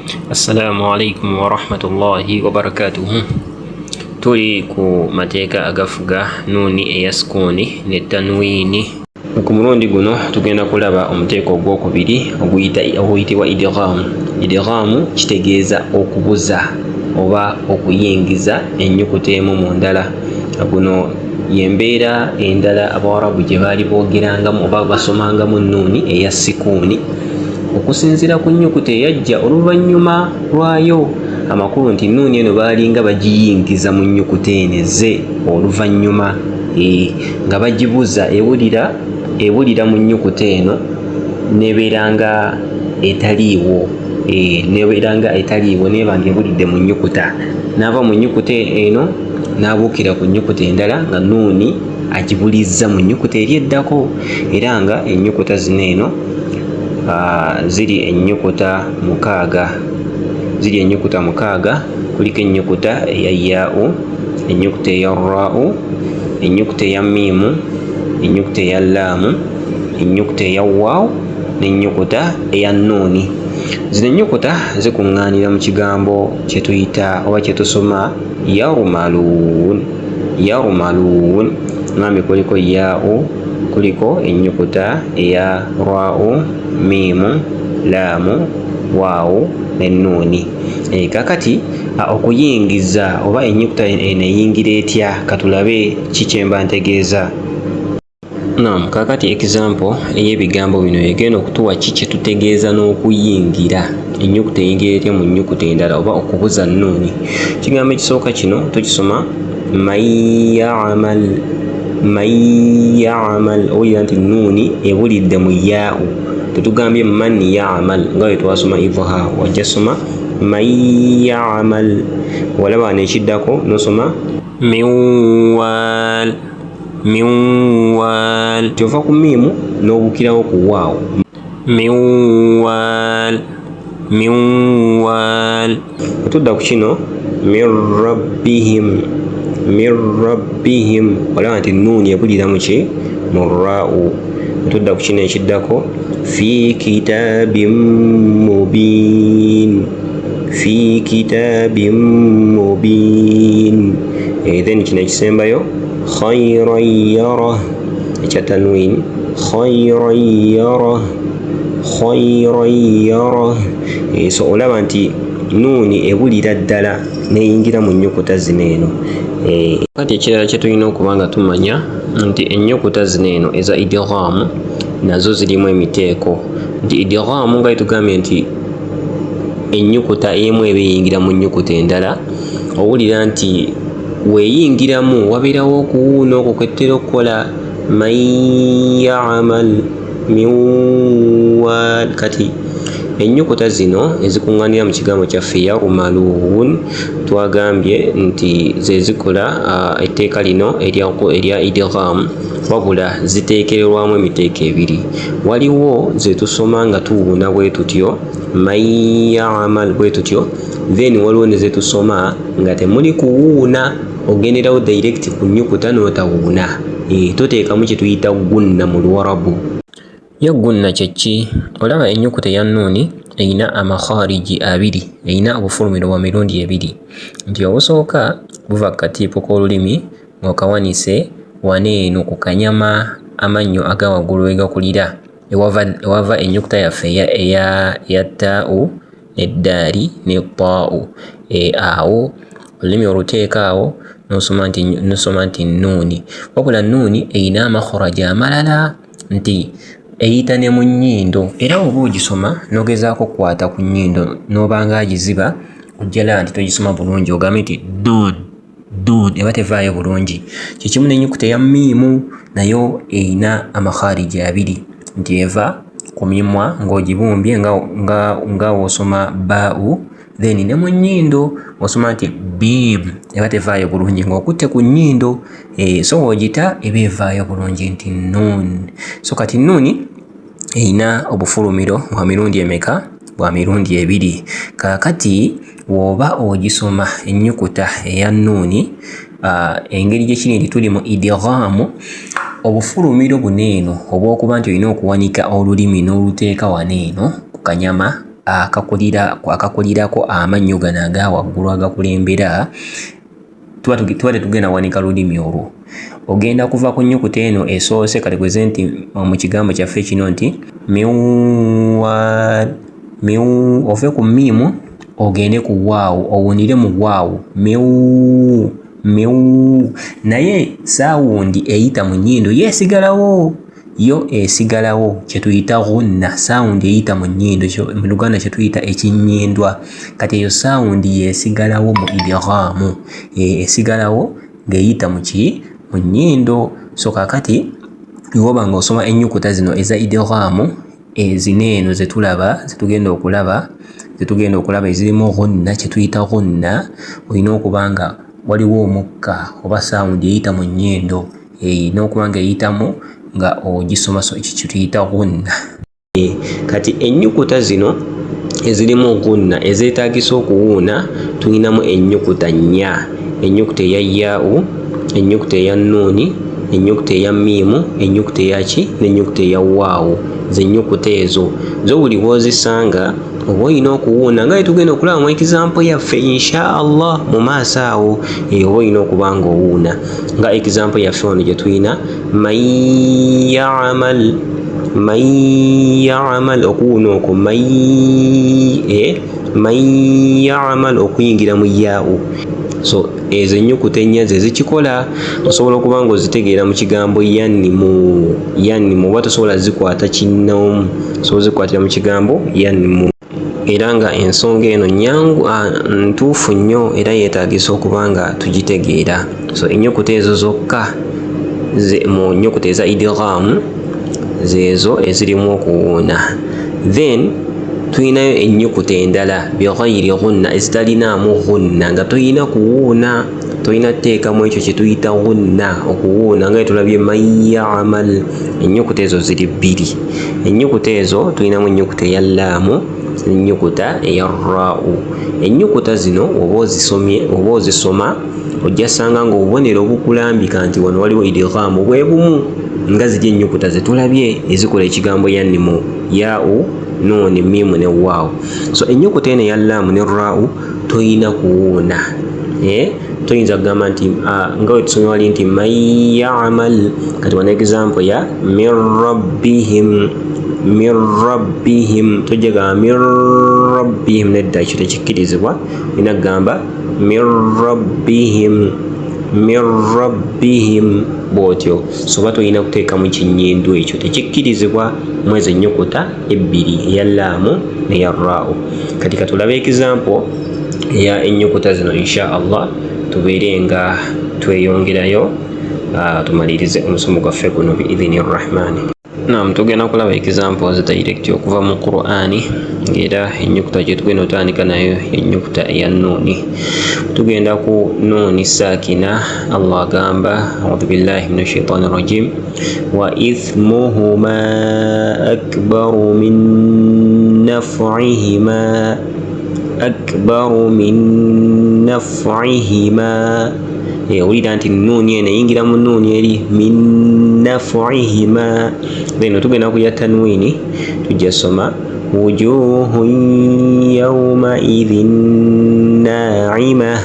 Assalamu alaikum wa rahmatullahi wa barakatuhu. Tuli ku mateeka agafuga nuuni eya sukuuni ne tanwiini. Ku mulundi guno tugenda kulaba omuteeko ogwokubiri oguyitibwa idghaamu. Idghaamu kitegeeza okubuza oba okuyingiza ennyukuta emu mu ndala. Guno yembeera endala Abawarabu gye baali boogerangamu oba basomangamu nuuni eya sikuuni okusinziira ku nnyukuta eyajja oluvannyuma lwayo. Amakulu nti nuuni eno baalinga bagiyingiza mu nnyukuta eneze oluvannyuma nga bagibuza ebulira mu nnyukuta eno nebeeranga etaliiwo nebanga ebulidde mu nnyukuta, n'ava mu nnyukuta eno n'abuukira ku nnyukuta endala nga nuuni agibulizza mu nnyukuta eri eddako. Era nga ennyukuta zino eno ziri ennyukuta mukaaga. Kuliko ennyukuta eya yaa'u, ennyukuta eya raa'u, ennyukuta eya miimu, ennyukuta eya laamu, ennyukuta eya waawu n'ennyukuta eya nuuni. Zino ennyukuta zikuŋŋaanira mu kigambo kye tuyita oba kye tusoma yarumaluun. Ngambye kuliko yaa'u, kuliko ennyukuta eya raa'u, miimu, laamu, waawu ne nuuni. Kakati okuyingiza oba ennyukuta eno eyingira etya, katulabe kiki mba ntegeeza. Kakati example ey'ebigambo bino egenda okutuwa ki kye tutegeeza n'okuyingira ennyukuta eyingira etya mu nnyukuta endala oba okubuza nuuni. Ekigambo ekisooka kino tukisoma man ya'mal, owulira nti nuuni ebulidde mu yaa'u. Tetugambye man ya'mal nga bwe twasoma idhaar, wajja soma man ya'mal. Walaba n'ekiddako n'osoma minwaal. Kyova ku miimu n'obukirawo ku waawu, minwaal. Otudda ku kino min rabbihim, olaba nti nuuni ebulira mu ki, mu raa'u. Otudda ku kino ekiddako fi kitaabin mubiin. Then kino ekisembayo khayran yarah, ekya tanwiin khayran yarah. So olaba nti nuuni ebulira ddala n'eyingira mu nnyukuta zino eno. Kati ekirala kye tulina okuba nga tumanya nti ennyukuta zino eno eza idghaamu nazo zirimu emiteeko. Nti idghaamu nga tugambye nti ennyukuta emu eba eyingira mu nnyukuta endala. Owulira nti weeyingiramu wabeerawo okuwuuna okwo kwettera okukola man ya'mal minwaal. Kati ennyukuta zino ezikuŋŋaanira mu kigambo kyaffe yarumaluun, twagambye nti ze zikola etteeka lino erya idghaamu, wabula ziteekererwamu emiteeko ebiri. Waliwo ze tusoma nga tuwuuna bwe tutyo man ya'mal bwe tutyo, then waliwo ne ze tusoma nga temuli kuwuuna, ogenderawo direct ku nnyukuta n'otawuuna. Toteekamu kye tuyita gunna mu Luwarabu. Ya gunna kye ki? Olaba ennyukuta eya nuuni eyina amakhariji abiri, eyina obufulumiro bwa mirundi ebiri. Nti obusooka buva ku katiipo k'olulimi ng'okawanise wano eno ku kanyama amannyo aga waggulu we gakulira, ewava ennyukuta yaffe eya taa'u n'eddaali ne taa'u. Awo olulimi oluteeka awo n'osoma nti nuuni. Wabula nuuni eyina amakharaji amalala, nti eyita ne mu nnyindo. Era oba ogisoma n'ogezaako okukwata ku nnyindo n'obanga agiziba, ojja laba nti togisoma bulungi, ogambe nti duud eba tevaayo bulungi. Kyekimu n'ennyukuta eya miimu nayo eyina amakhariji abiri, nti eva ku mimwa ng'ogibumbye nga w'osoma baa'u, then ne mu nnyindo osoma nti biib, eba tevaayo bulungi ng'okutte ku nnyindo. So w'ogita eba evaayo bulungi nti nuun. So kati nuuni eyina obufulumiro bwa mirundi emeka? Bwa mirundi ebiri. Kaakati bw'oba ogisoma ennyukuta eya nuuni, engeri gye kiri nti tuli mu idghaamu, obufulumiro buno eno obw'okuba nti olina okuwanika olulimi n'oluteeka wano eno ku kanyama akakulirako amannyo gano aga waggulu agakulembera tuba tetugenda wanika lulimi olwo. Ogenda kuva ku nnyukuta eno esoose kati kweze nti mu kigambo kyaffe kino nti ove ku miimu ogende ku waawu owunire mu waawu naye saawundi eyita mu nnyindo yo esigalawo kyetuyita ghunna. Saawundi eyita mu nnyindo mu Luganda kyetuyita ekinnyindwa, kati eyo saawundi yesigalawo mu idghaamu, esigalawo ng'eyita mu nnyindo. So kakati iwoba ng'osoma ennyukuta zino eza idghaamu ezineeno zetugenda okulaba ezirimu ghunna kyetuyita ghunna, olina okuba nga waliwo omukka oba saawundi eyita mu nnyindo n'okuba nga eyitamu nga ogisoma, so kyetuyita ghunna. Kati ennyukuta zino ezirimu ghunna ezeetaagisa okuwuuna tulinamu ennyukuta nnya: ennyukuta eya yaa'u, ennyukuta eya nuuni, ennyukuta eya miimu, ennyukuta eya n'ennyukuta eya waawu. Zennyukuta ezo zo buli bw'ozisanga oba olina okuwuuna nga tugenda okulaba mu example yaffe insha Allah mu maaso awo, oba olina okuba nga owuuna nga example yaffe ono gye tulina man ya'mal okuwuuna okwo man ya'mal okuyingira mu yaa'u. So ezo ennyukuta ennya ze zikikola. Osobola okuba nga ozitegeera mu kigambo yannimu oba tosobola zikwata kinnoomu, so zikwatira mu kigambo yannimu. Era nga ensonga eno ntuufu nnyo era yeetaagisa okuba nga tugitegeera. So ennyukuta ezo zokka mu nnyukuta eza idghaamu zeezo ezirimu okuwuuna. Then tulinayo ennyukuta endala bighayri ghunna ezitalinaamu ghunna nga toyina kuwuuna, toyina kuteekamu ekyo kye tuyita ghunna okuwuuna nga tulabye man ya'mal. Ennyukuta ezo ziri bbiri. Ennyukuta ezo tulinamu ennyukuta eya laamu n'ennyukuta eya raa'u. Ennyukuta zino oba ozisoma ojja ssanga ng'obubonero bukulambika nti wano waliwo idghaamu bwe bumu nga ziri ennyukuta ze tulabye ezikola ekigambo yannimu: yaa'u, nuuni, miimu ne waawu. So ennyukuta eno eya laamu ne raa'u toyina kuwuuna. Toyinza kugamba nti nga we tusomye wali nti man ya'mal, kati wana example ya min rabbihim tojja gamba min rabbihim, nedda ekyo tekikkirizibwa. Olina kugamba min rabbihim bw'otyo. So oba tolina kuteeka mu kinnyindo ekyo, tekikkirizibwa mwezi ennyukuta ebbiri eya laamu n'eya raa'u. Kati katulabe example eya ennyukuta zino insha Allah tubeere nga tweyongerayo tumalirize omusomo gwaffe guno biidhini rrahmani. Naam, tugenda kulaba examples direct okuva mu Qur'ani, ng'era ennyukuta gye tugenda otandika nayo ennyukuta eya nuuni. Tugenda ku nuuni saakina. Allah agamba a'udhu billahi minash shaitani rajim wa ithmuhuma akbaru min naf'ihima. Owulira nti nuuni eno eyingira mu nuuni eri min naf'ihima. Then tugenda kuya tanwiini, tujja soma wujuhun yawmaidhin na'imah,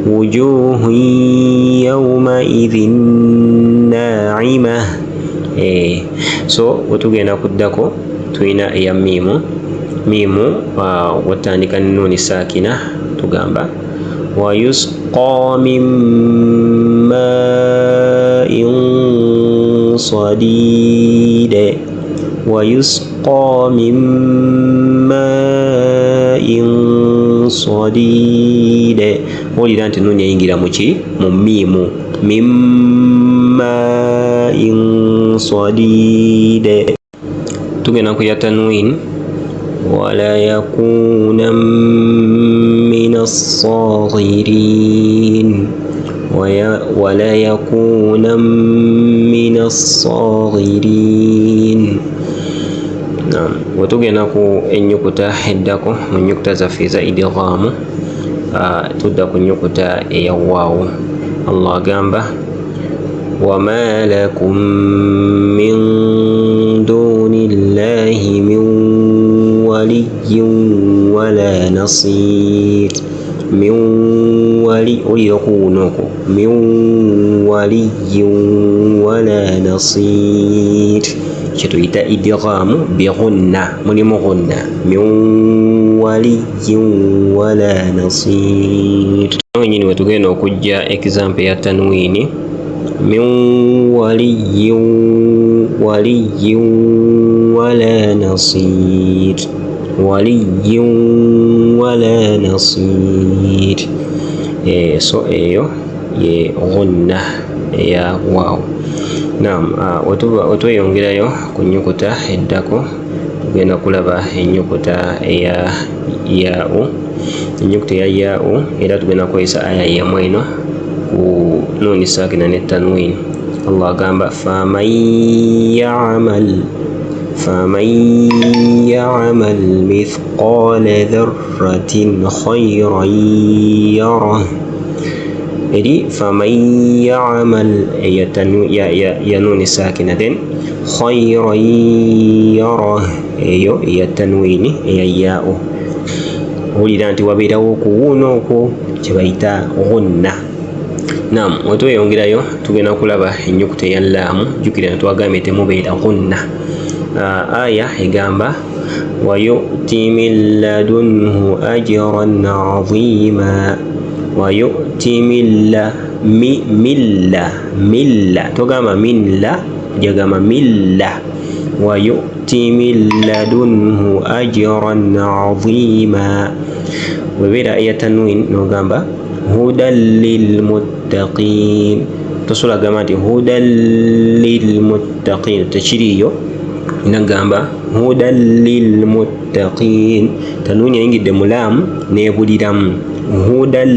wujuhun yawmaidhin na'imah. So wetugenda kuddako tulina eya miimu watandika nuuni saakina tugamba ويسقى من ماء صديد olira nti nuuni eyingira mu miimu min ma'in sadid. Tugenda kuya tanwin wala yakuna من الصاغرين ولا يكون من الصاغرين. نعم. وتugenda ku ennyukuta eddako mu nnyukuta zaffe eza idghaamu, tudda ku nnyukuta eya waawu. Allah agamba wama lakum min duni llahi min ولي ولا نصير من ولي ويقونوكو من ولي ولا نصير شتويتا إدغام بغنة من غنة من ولي ولا نصير nyini wetugenda okujja example ya tanwini min waliyyin wala nasir waliyyin wala nasir so eyo ye ghunna ya waaw naam otweyongerayo ku nnyukuta eddako tugenda kulaba ennyukuta eya yaa'u ennyukuta ya yaa'u era tugenda kukozesa aya yemu eno ku nuuni saakina ne tanwini. Allah agamba faman ya'mal mithqala dharratin khayran yarah eri faman ya'mal ya nuuni saakina then khayran yarah eyo eya tanwini eya yaa'u owulira nti wabeerawo okuwuuna okwo kye bayita ghunna. Naam, wetweyongerayo tugenda kulaba ennyukuta eya laamu. Jjukira ne twagambye temubeera ghunna. Aya egamba wayu'ti min ladunhu ajran 'azima wayu'ti milla togamba minla jagamba milla wayu'ti min ladunhu ajran 'azima webeera eya tanwin nogamba hudan lilmuttaqin tosobola gamba nti hudan lilmuttaqin tekiriyo nagamba hudan lilmuttaqin tanwini eyingidde mulaamu nebuliramu hudan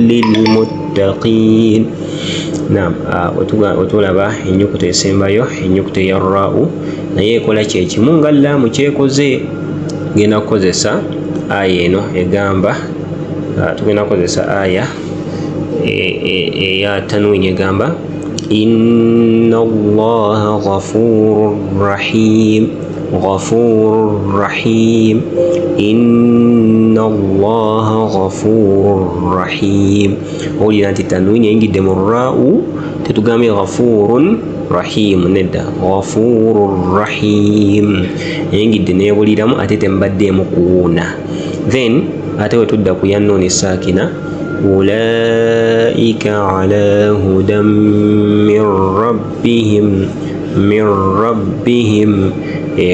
lilmuttaqin. Naam, otulaba ennyukuta esembayo ennyukuta eya raa'u naye ekola kyekimu nga laamu kyekoze. Genda kukozesa aya eno egamba tugenda kukozesa aya eya tanwini egamba inna allaha ghafurur rahim inna allaha ghafurur rahim. Owulira nti tanwini eyingidde mu raa'u tetugambye ghafurun rahim nedda ghafurur rahim eyingidde nebuliramu ate tembaddeemu kuwuuna. Then ate wetudda ku ya nuuni saakina ulaika ala hudan min rabbihim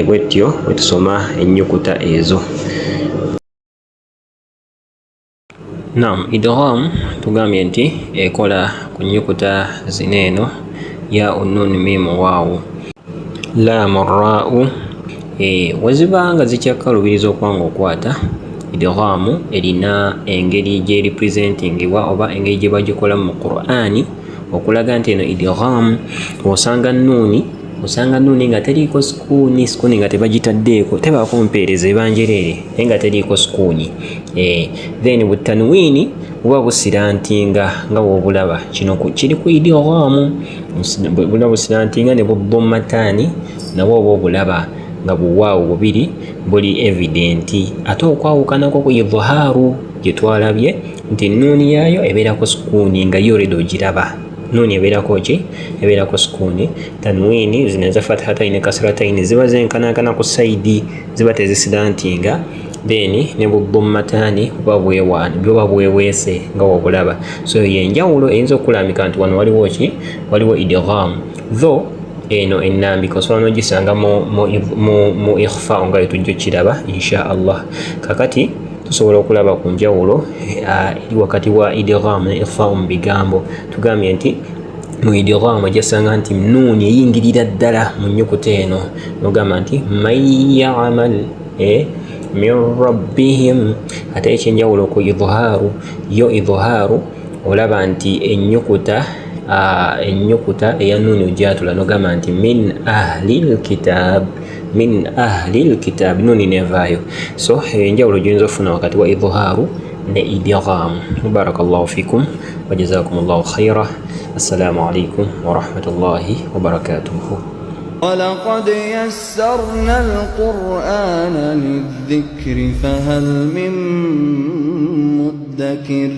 bwetyo wetusoma ennyukuta ezo. Naam, idgham tugambye nti ekola ku nnyukuta zino eno ya unnun mimu waawu laamu raa'u weziba nga zikyakkalubiriza okwanga okwata idgham erina engeri gye representingibwa oba engeri gye bagikolamu mu Qur'ani okulaga nti eno idgham osanga nuuni nga teriiko sukuuni nga tebagitaddeeko tebaako mpeereza ebanjereere naye nga teriiko sukuuni. Then butanwiini buba busirantinga nga bw'obulaba kino kiri ku idgham buba busirantinga ne bubbomataani nabwo oba obulaba nga buwaawu bubiri buli evidenti. Ate okwawukanako ku idhaaru gye twalabye nti nuuni yaayo ebeerako sukuuni nga yo already ogiraba. Nuuni ebeerako ki? Ebeerako sukuuni. Tanwiini zino eza fathatayini ne kasratayini ziba zenkanankana ku sayidi, ziba tezisirantinga. Then ne bubbomataani buba bweweese nga wobulaba. So yenjawulo eyinza okulamika nti wano waliwo ki? Waliwo idgham. Though eno ennambika osobola n'ogisanga mu ikhfa nga tujja kiraba insha Allah. Kakati tusobola okulaba ku njawulo eri wakati wa idgham ne ikhfa mu bigambo. Tugambye nti mu idgham ojasanga nti nuuni eyingirira ddala mu nnyukuta eno n'ogamba nti man ya'mal min rabbihim. Ate ekyenjawulo ku idhaaru, yo idhaaru olaba nti ennyukuta eya nuuni ojatula n'ogamba nti min ahlil kitab nuuni nevaayo. So enjawulo gy'oyinza ofuna wakati wa idhaaru ne idgham. Barakallahu fikum wa jazakumullahu khaira. Assalamu alaikum wa rahmatullahi wa barakatuhu. ولقد يسرنا القرآن للذكر فهل من مدكر